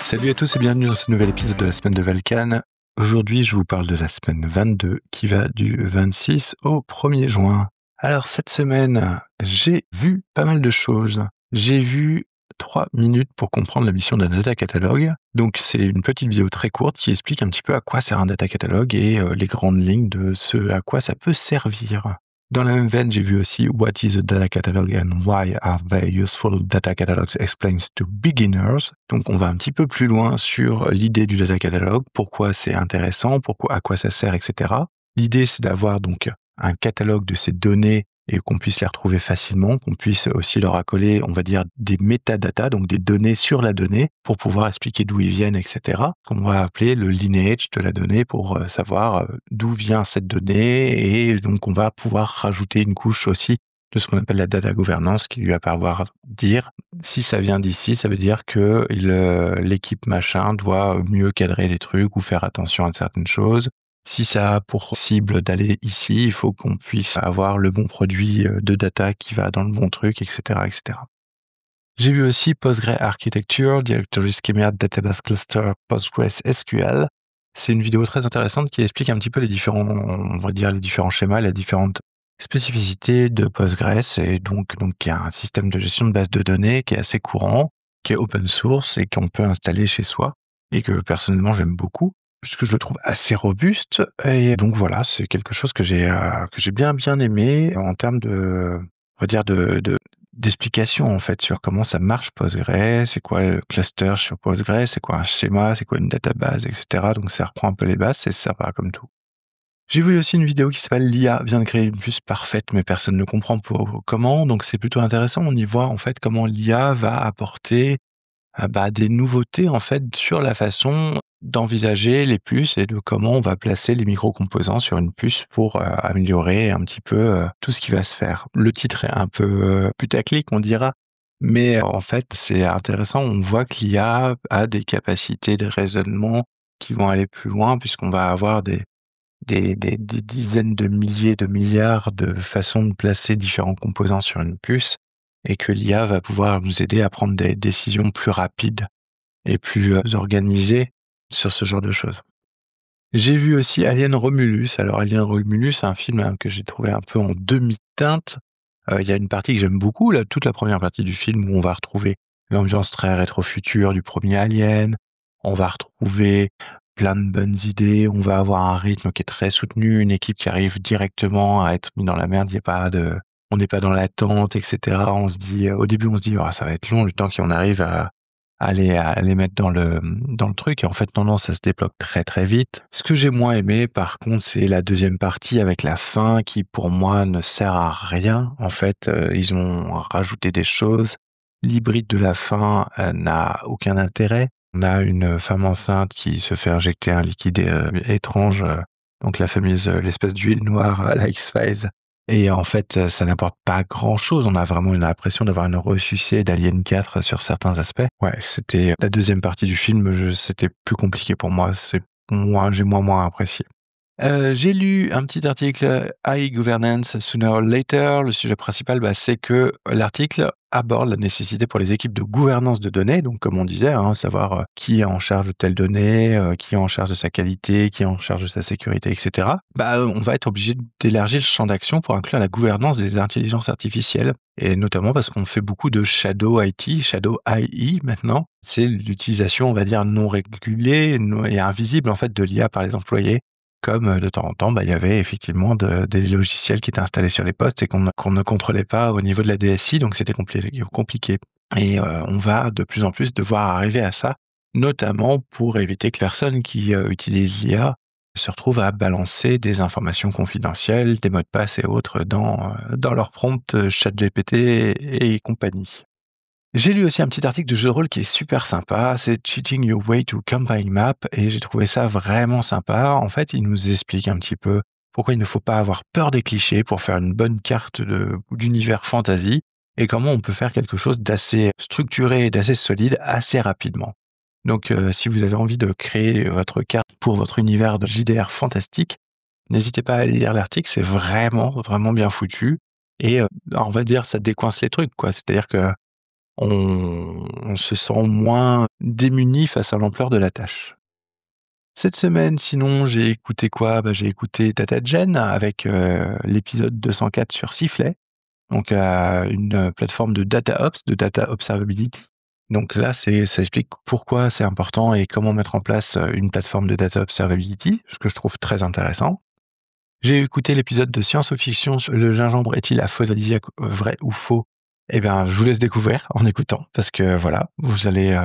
Salut à tous et bienvenue dans ce nouvel épisode de la semaine de Valkan. Aujourd'hui, je vous parle de la semaine 22 qui va du 26 au 1er juin. Alors cette semaine, j'ai vu pas mal de choses. J'ai vu 3 minutes pour comprendre la mission d'un data catalogue. Donc c'est une petite vidéo très courte qui explique un petit peu à quoi sert un data catalogue et les grandes lignes de ce à quoi ça peut servir. Dans la même veine, j'ai vu aussi What is a data catalog and why are they useful? Data catalogs explains to beginners. Donc on va un petit peu plus loin sur l'idée du data catalog, pourquoi c'est intéressant, pourquoi, à quoi ça sert, etc. L'idée c'est d'avoir donc un catalogue de ces données et qu'on puisse les retrouver facilement, qu'on puisse aussi leur accoler, on va dire, des métadatas, donc des données sur la donnée, pour pouvoir expliquer d'où ils viennent, etc. Qu'on va appeler le lineage de la donnée pour savoir d'où vient cette donnée, et donc on va pouvoir rajouter une couche aussi de ce qu'on appelle la data governance, qui lui va pouvoir dire, si ça vient d'ici, ça veut dire que l'équipe machin doit mieux cadrer les trucs ou faire attention à certaines choses. Si ça a pour cible d'aller ici, il faut qu'on puisse avoir le bon produit de data qui va dans le bon truc, etc., etc. J'ai vu aussi Postgre Architecture, Directory Schema, Database Cluster, Postgres SQL. C'est une vidéo très intéressante qui explique un petit peu les différents, on va dire, les différents schémas, les différentes spécificités de Postgres, et donc il y a un système de gestion de base de données qui est assez courant, qui est open source et qu'on peut installer chez soi, et que personnellement j'aime beaucoup, puisque je le trouve assez robuste. Et donc voilà, c'est quelque chose que j'ai bien aimé en termes de, on va dire, d'explication en fait sur comment ça marche Postgre, c'est quoi le cluster sur Postgre, c'est quoi un schéma, c'est quoi une database, etc. Donc ça reprend un peu les bases et ça va comme tout. J'ai vu aussi une vidéo qui s'appelle l'IA vient de créer une puce parfaite, mais personne ne comprend comment. Donc c'est plutôt intéressant. On y voit en fait comment l'IA va apporter des nouveautés en fait sur la façon d'envisager les puces et de comment on va placer les micro-composants sur une puce pour améliorer un petit peu tout ce qui va se faire. Le titre est un peu putaclic, on dira, mais en fait c'est intéressant. On voit que l'IA a des capacités de raisonnement qui vont aller plus loin, puisqu'on va avoir des dizaines de milliers de milliards de façons de placer différents composants sur une puce, et que l'IA va pouvoir nous aider à prendre des décisions plus rapides et plus organisées sur ce genre de choses. J'ai vu aussi Alien Romulus. Alors Alien Romulus, c'est un film que j'ai trouvé un peu en demi-teinte. Il y a une partie que j'aime beaucoup, toute la première partie du film, où on va retrouver l'ambiance très rétro-future du premier Alien. On va retrouver plein de bonnes idées, on va avoir un rythme qui est très soutenu, une équipe qui arrive directement à être mis dans la merde, on n'est pas dans l'attente, etc. Au début, on se dit, ça va être long le temps qu'on arrive à les mettre dans le truc. Et en fait, non, ça se débloque très très vite. Ce que j'ai moins aimé, par contre, c'est la deuxième partie avec la fin qui, pour moi, ne sert à rien. En fait, ils ont rajouté des choses. L'hybride de la fin n'a aucun intérêt. On a une femme enceinte qui se fait injecter un liquide étrange, donc l'espèce d'huile noire à la X-Files. Et en fait, ça n'apporte pas grand-chose. On a vraiment l'impression d'avoir une ressucée d'Alien 4 sur certains aspects. Ouais, c'était la deuxième partie du film, c'était plus compliqué pour moi. J'ai moins apprécié. J'ai lu un petit article, High Governance Sooner or Later. Le sujet principal, c'est que l'article aborde la nécessité pour les équipes de gouvernance de données, donc comme on disait, savoir qui est en charge de telle donnée, qui est en charge de sa qualité, qui est en charge de sa sécurité, etc. On va être obligé d'élargir le champ d'action pour inclure la gouvernance des intelligences artificielles, et notamment parce qu'on fait beaucoup de Shadow IT, Shadow AI maintenant. C'est l'utilisation, on va dire, non régulée et invisible en fait de l'IA par les employés. Comme de temps en temps, il y avait effectivement des logiciels qui étaient installés sur les postes et qu'on ne contrôlait pas au niveau de la DSI, donc c'était compliqué. Et on va de plus en plus devoir arriver à ça, notamment pour éviter que personne qui utilise l'IA se retrouve à balancer des informations confidentielles, des mots de passe et autres dans leur prompt ChatGPT et compagnie. J'ai lu aussi un petit article de jeu de rôle qui est super sympa, c'est Cheating Your Way to Campaign Map, et j'ai trouvé ça vraiment sympa. En fait, il nous explique un petit peu pourquoi il ne faut pas avoir peur des clichés pour faire une bonne carte d'univers fantasy, et comment on peut faire quelque chose d'assez structuré et d'assez solide assez rapidement. Donc, si vous avez envie de créer votre carte pour votre univers de JDR fantastique, n'hésitez pas à lire l'article, c'est vraiment, vraiment bien foutu. Et on va dire, ça décoince les trucs, quoi. C'est-à-dire que on se sent moins démuni face à l'ampleur de la tâche. Cette semaine, sinon, j'ai écouté quoi? J'ai écouté DataGen avec l'épisode 204 sur Sifflet, donc une plateforme de DataOps, de Data Observability. Donc là, ça explique pourquoi c'est important et comment mettre en place une plateforme de Data Observability, ce que je trouve très intéressant. J'ai écouté l'épisode de Science ou Fiction sur le gingembre est-il aphrodisiaque, vrai ou faux? Eh bien, je vous laisse découvrir en écoutant, parce que voilà, vous allez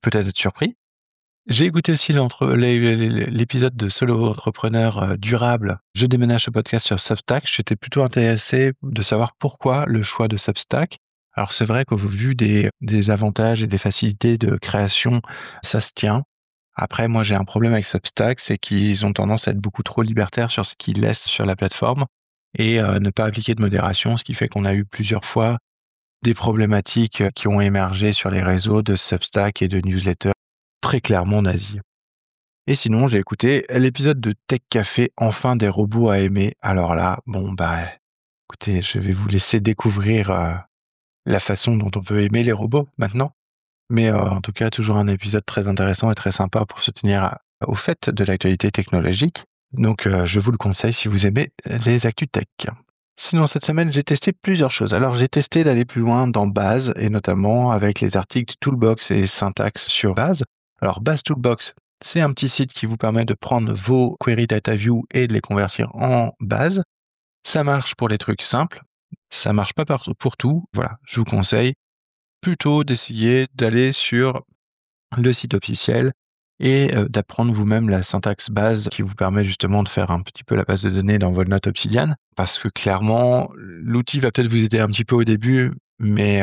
peut-être être surpris. J'ai écouté aussi l'épisode de Solo Entrepreneur durable. Je déménage ce podcast sur Substack. J'étais plutôt intéressé de savoir pourquoi le choix de Substack. Alors c'est vrai qu'au vu des avantages et des facilités de création, ça se tient. Après, moi j'ai un problème avec Substack, c'est qu'ils ont tendance à être beaucoup trop libertaires sur ce qu'ils laissent sur la plateforme et ne pas appliquer de modération, ce qui fait qu'on a eu plusieurs fois des problématiques qui ont émergé sur les réseaux de Substack et de newsletters très clairement nazis. Et sinon, j'ai écouté l'épisode de Tech Café, enfin des robots à aimer. Alors là, écoutez, je vais vous laisser découvrir la façon dont on peut aimer les robots maintenant. Mais en tout cas, toujours un épisode très intéressant et très sympa pour se tenir au fait de l'actualité technologique. Donc, je vous le conseille si vous aimez les actus tech. Sinon, cette semaine, j'ai testé plusieurs choses. Alors, j'ai testé d'aller plus loin dans Base, et notamment avec les articles Toolbox et Syntax sur Base. Alors, Base Toolbox, c'est un petit site qui vous permet de prendre vos queries data view et de les convertir en base. Ça marche pour les trucs simples. Ça marche pas pour tout. Voilà, je vous conseille plutôt d'essayer d'aller sur le site officiel et d'apprendre vous-même la syntaxe base qui vous permet justement de faire un petit peu la base de données dans votre note Obsidian. Parce que clairement, l'outil va peut-être vous aider un petit peu au début, mais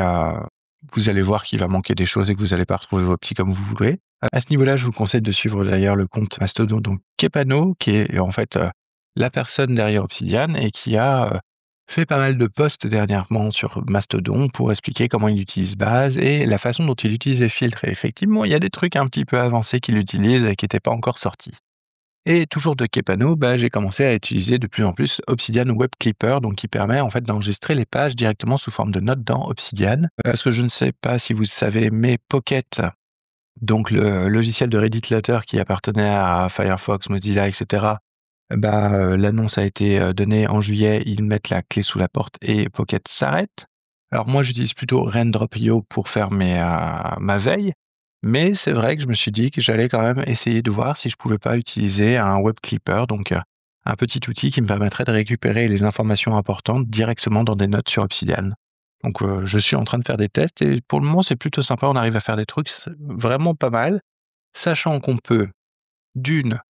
vous allez voir qu'il va manquer des choses et que vous n'allez pas retrouver vos petits comme vous voulez. À ce niveau-là, je vous conseille de suivre d'ailleurs le compte Mastodon, donc Kepano, qui est en fait la personne derrière Obsidian et qui a fait pas mal de posts dernièrement sur Mastodon pour expliquer comment il utilise Base et la façon dont il utilise les filtres. Et effectivement, il y a des trucs un petit peu avancés qu'il utilise et qui n'étaient pas encore sortis. Et toujours de Kepano, j'ai commencé à utiliser de plus en plus Obsidian Web Clipper, donc qui permet en fait d'enregistrer les pages directement sous forme de notes dans Obsidian. Parce que je ne sais pas si vous savez, mais Pocket, donc le logiciel de Reddit Letter qui appartenait à Firefox, Mozilla, etc., l'annonce a été donnée en juillet, ils mettent la clé sous la porte et Pocket s'arrête. Alors moi, j'utilise plutôt Raindrop.io pour faire ma veille, mais c'est vrai que je me suis dit que j'allais quand même essayer de voir si je pouvais pas utiliser un web clipper, donc un petit outil qui me permettrait de récupérer les informations importantes directement dans des notes sur Obsidian. Donc je suis en train de faire des tests et pour le moment, c'est plutôt sympa, on arrive à faire des trucs vraiment pas mal, sachant qu'on peut, d'une,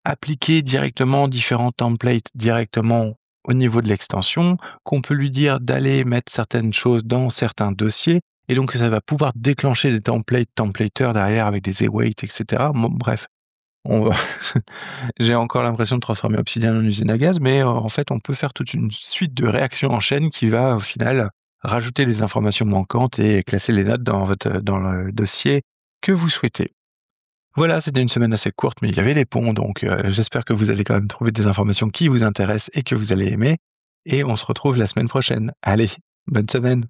appliquer directement différents templates directement au niveau de l'extension, qu'on peut lui dire d'aller mettre certaines choses dans certains dossiers, et donc ça va pouvoir déclencher des templateurs derrière avec des await, etc. Bon, bref, j'ai encore l'impression de transformer Obsidian en usine à gaz, mais en fait, on peut faire toute une suite de réactions en chaîne qui va au final rajouter des informations manquantes et classer les notes dans le dossier que vous souhaitez. Voilà, c'était une semaine assez courte, mais il y avait les ponts, donc j'espère que vous allez quand même trouver des informations qui vous intéressent et que vous allez aimer. Et on se retrouve la semaine prochaine. Allez, bonne semaine!